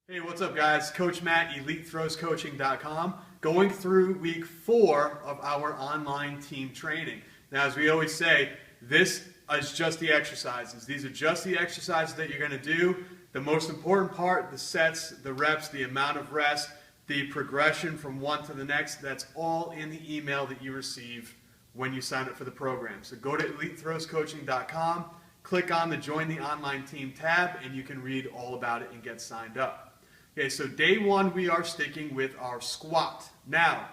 Hey, what's up guys? Coach Matt, EliteThrowsCoaching.com, going through week 4 of our online team training. Now, as we always say, this is just the exercises. These are just the exercises that you're going to do. The most important part, the sets, the reps, the amount of rest, the progression from one to the next, that's all in the email that you receive when you sign up for the program. So go to EliteThrowsCoaching.com, click on the Join the Online Team tab, and you can read all about it and get signed up. Okay, so day 1 we are sticking with our squat. Now,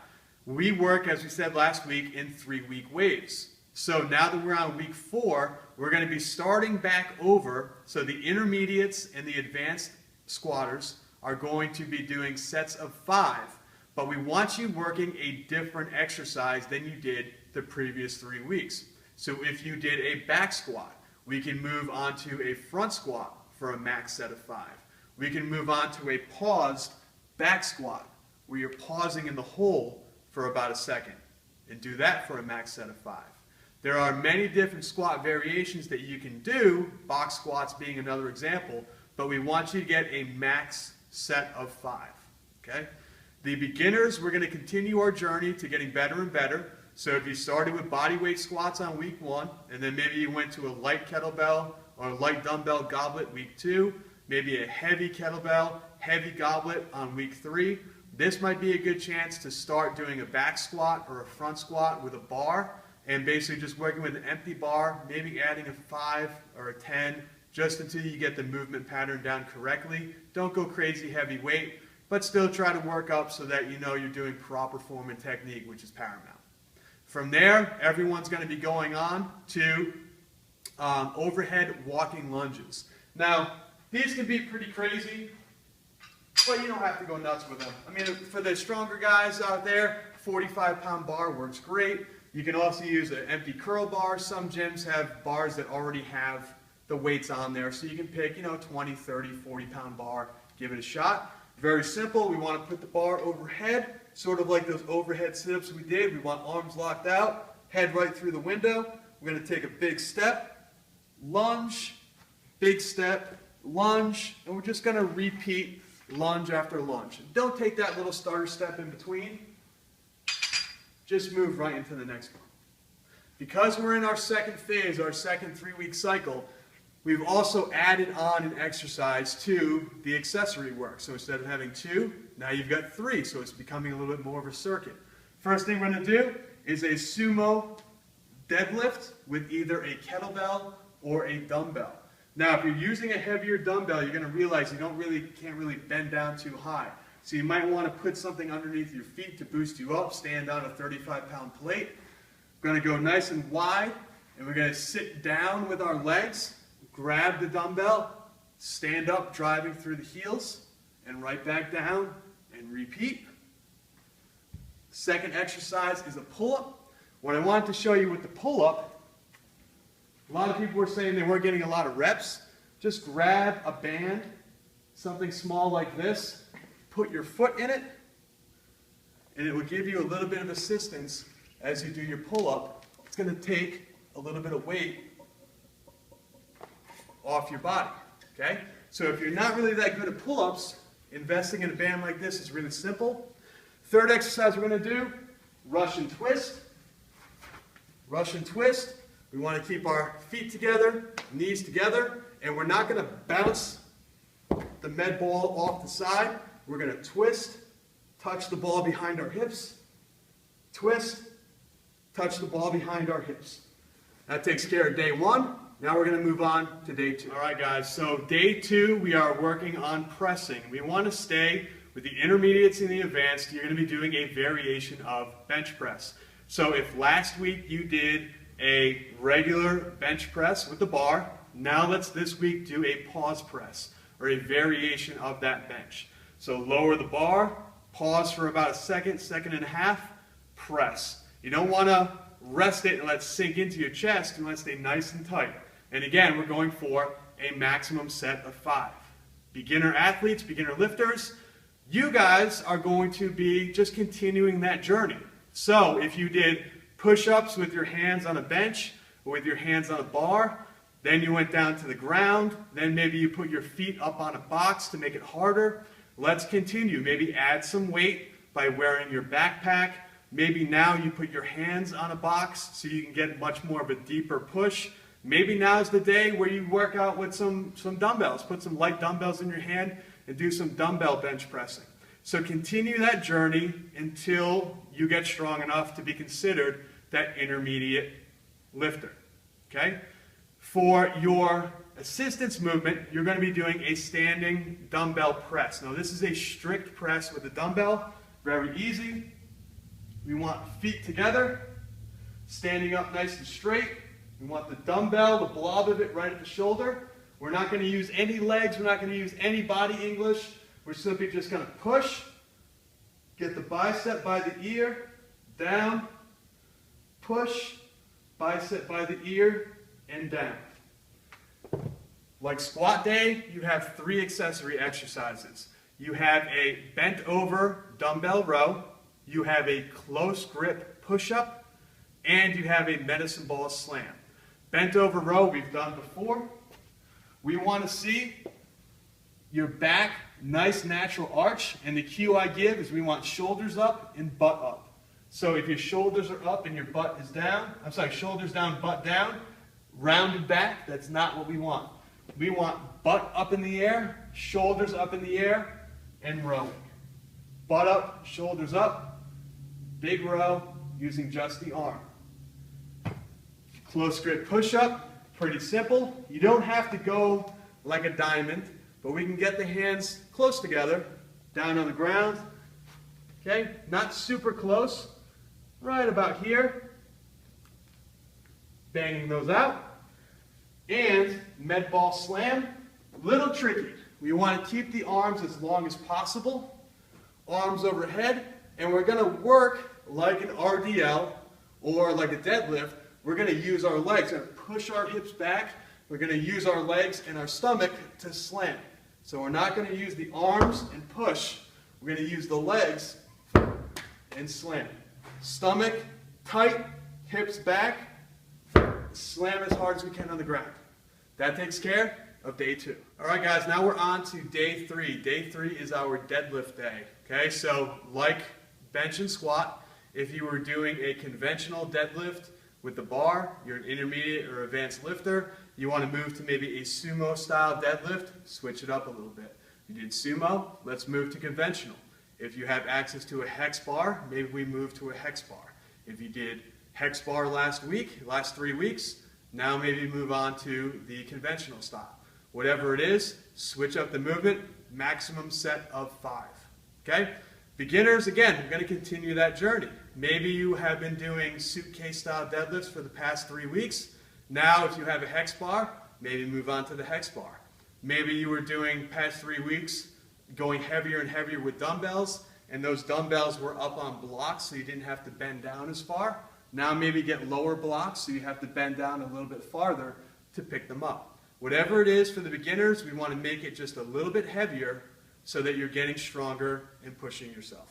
we work, as we said last week, in 3-week waves. So now that we're on week 4, we're going to be starting back over. So the intermediates and the advanced squatters are going to be doing sets of 5. But we want you working a different exercise than you did the previous 3 weeks. So if you did a back squat, we can move on to a front squat for a max set of 5. We can move on to a paused back squat, where you're pausing in the hole for about a second, and do that for a max set of 5. There are many different squat variations that you can do, box squats being another example, but we want you to get a max set of 5. Okay? The beginners, we're going to continue our journey to getting better and better. So if you started with body weight squats on week 1, and then maybe you went to a light kettlebell or a light dumbbell goblet week 2, maybe a heavy kettlebell, heavy goblet on week 3. This might be a good chance to start doing a back squat or a front squat with a bar and basically just working with an empty bar, maybe adding a 5 or a 10 just until you get the movement pattern down correctly. Don't go crazy heavy weight, but still try to work up so that you know you're doing proper form and technique, which is paramount. From there, everyone's going to be going on to overhead walking lunges. Now, these can be pretty crazy, but you don't have to go nuts with them. I mean, for the stronger guys out there, 45-pound bar works great. You can also use an empty curl bar. Some gyms have bars that already have the weights on there, so you can pick, 20, 30, 40-pound bar, give it a shot. Very simple. We want to put the bar overhead, sort of like those overhead sit-ups we did. We want arms locked out, head right through the window. We're going to take a big step, lunge, big step, lunge, and we're just going to repeat lunge after lunge. And don't take that little starter step in between. Just move right into the next one. Because we're in our second phase, our second 3-week cycle, we've also added on an exercise to the accessory work. So instead of having 2, now you've got 3, so it's becoming a little bit more of a circuit. First thing we're going to do is a sumo deadlift with either a kettlebell or a dumbbell. Now, if you're using a heavier dumbbell, you're going to realize you can't really bend down too high. So you might want to put something underneath your feet to boost you up. Stand on a 35-pound plate. We're going to go nice and wide, and we're going to sit down with our legs, grab the dumbbell, stand up, driving through the heels, and right back down, and repeat. Second exercise is a pull-up. What I wanted to show you with the pull-up, a lot of people were saying they weren't getting a lot of reps. Just grab a band, something small like this, put your foot in it, and it will give you a little bit of assistance as you do your pull-up. It's going to take a little bit of weight off your body. Okay? So if you're not really that good at pull-ups, investing in a band like this is really simple. Third exercise we're going to do, Russian twist. Russian twist. We want to keep our feet together, knees together, and we're not going to bounce the med ball off the side. We're going to twist, touch the ball behind our hips, twist, touch the ball behind our hips. That takes care of day 1. Now we're going to move on to day 2. All right, guys, so day 2, we are working on pressing. We want to stay with the intermediates and the advanced. You're going to be doing a variation of bench press. So if last week you did a regular bench press with the bar, now let's this week do a pause press, or a variation of that bench. So lower the bar, pause for about a second, second and a half, press. You don't want to rest it and let it sink into your chest. You want to stay nice and tight. And again, we're going for a maximum set of 5. Beginner athletes, beginner lifters, you guys are going to be just continuing that journey. So if you did push-ups with your hands on a bench or with your hands on a bar, then you went down to the ground, then maybe you put your feet up on a box to make it harder. Let's continue. Maybe add some weight by wearing your backpack. Maybe now you put your hands on a box so you can get much more of a deeper push. Maybe now's the day where you work out with some dumbbells. Put some light dumbbells in your hand and do some dumbbell bench pressing. So continue that journey until you get strong enough to be considered that intermediate lifter. Okay? For your assistance movement, you're going to be doing a standing dumbbell press. Now this is a strict press with a dumbbell. Very easy. We want feet together, standing up nice and straight. We want the dumbbell, the blob of it right at the shoulder. We're not going to use any legs. We're not going to use any body English. We're simply just going to push, get the bicep by the ear, down, push, bicep by the ear, and down. Like squat day, you have 3 accessory exercises. You have a bent over dumbbell row, you have a close grip push-up, and you have a medicine ball slam. Bent over row we've done before. We want to see your back, nice natural arch, and the cue I give is we want shoulders up and butt up. So if your shoulders are up and your butt is down, shoulders down, butt down, rounded back, that's not what we want. We want butt up in the air, shoulders up in the air, and rowing. Butt up, shoulders up, big row using just the arm. Close grip push-up, pretty simple. You don't have to go like a diamond, but we can get the hands close together, down on the ground. Okay, not super close, right about here. Banging those out. And med ball slam, little tricky. We want to keep the arms as long as possible, arms overhead, and we're going to work like an RDL or like a deadlift. We're going to use our legs and push our hips back. We're going to use our legs and our stomach to slam. So we're not going to use the arms and push. We're going to use the legs and slam. Stomach tight, hips back, slam as hard as we can on the ground. That takes care of day 2. All right, guys, now we're on to day 3. Day 3 is our deadlift day. Okay, so like bench and squat, if you were doing a conventional deadlift with the bar, you're an intermediate or advanced lifter, you want to move to maybe a sumo style deadlift, switch it up a little bit. You did sumo, let's move to conventional. If you have access to a hex bar, maybe we move to a hex bar. If you did hex bar last 3 weeks, now maybe move on to the conventional style. Whatever it is, switch up the movement, maximum set of 5. Okay? Beginners, again, we're going to continue that journey. Maybe you have been doing suitcase style deadlifts for the past 3 weeks. Now, if you have a hex bar, maybe move on to the hex bar. Maybe you were doing past 3 weeks going heavier and heavier with dumbbells, and those dumbbells were up on blocks so you didn't have to bend down as far. Now maybe get lower blocks so you have to bend down a little bit farther to pick them up. Whatever it is for the beginners, we want to make it just a little bit heavier so that you're getting stronger and pushing yourself.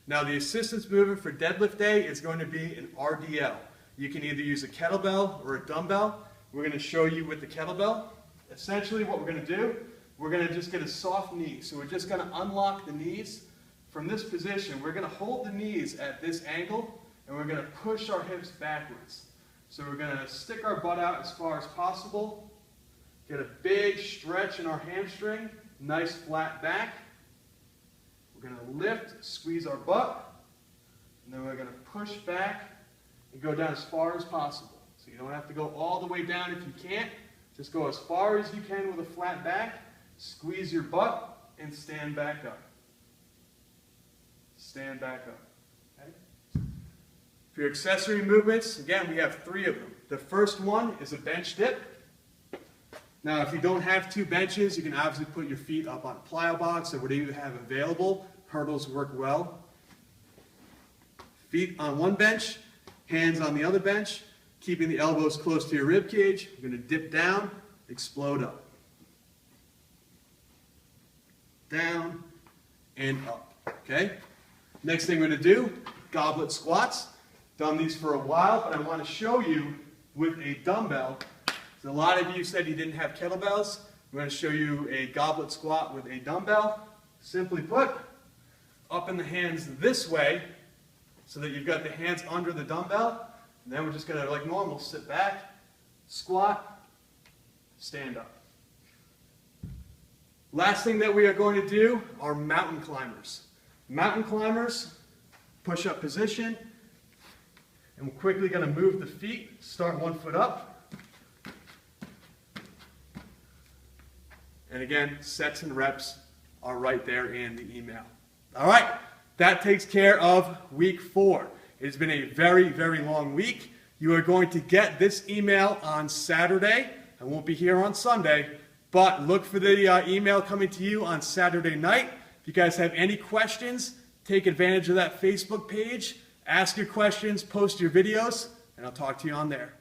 Now the assistance movement for deadlift day is going to be an RDL. You can either use a kettlebell or a dumbbell. We're going to show you with the kettlebell. Essentially what we're going to do, we're going to just get a soft knee. So we're just going to unlock the knees. From this position, we're going to hold the knees at this angle and we're going to push our hips backwards. So we're going to stick our butt out as far as possible, get a big stretch in our hamstring, nice flat back. We're going to lift, squeeze our butt, and then we're going to push back and go down as far as possible. So you don't have to go all the way down if you can't. Just go as far as you can with a flat back, squeeze your butt, and stand back up. Stand back up. Okay? For your accessory movements, again, we have 3 of them. The first one is a bench dip. Now, if you don't have 2 benches, you can obviously put your feet up on a plyo box or whatever you have available. Hurdles work well. Feet on one bench, hands on the other bench, keeping the elbows close to your rib cage. You're going to dip down, explode up. Down and up. Okay? Next thing we're going to do, goblet squats. Done these for a while, but I want to show you with a dumbbell. So a lot of you said you didn't have kettlebells. I'm going to show you a goblet squat with a dumbbell. Simply put, up in the hands this way, so that you've got the hands under the dumbbell. And then we're just going to, like normal, sit back, squat, stand up. Last thing that we are going to do are mountain climbers. Mountain climbers, push-up position, and we're quickly going to move the feet, start 1 foot up. And again, sets and reps are right there in the email. All right, that takes care of week 4. It's been a very, very long week. You are going to get this email on Saturday. I won't be here on Sunday, but look for the email coming to you on Saturday night. If you guys have any questions, take advantage of that Facebook page. Ask your questions, post your videos, and I'll talk to you on there.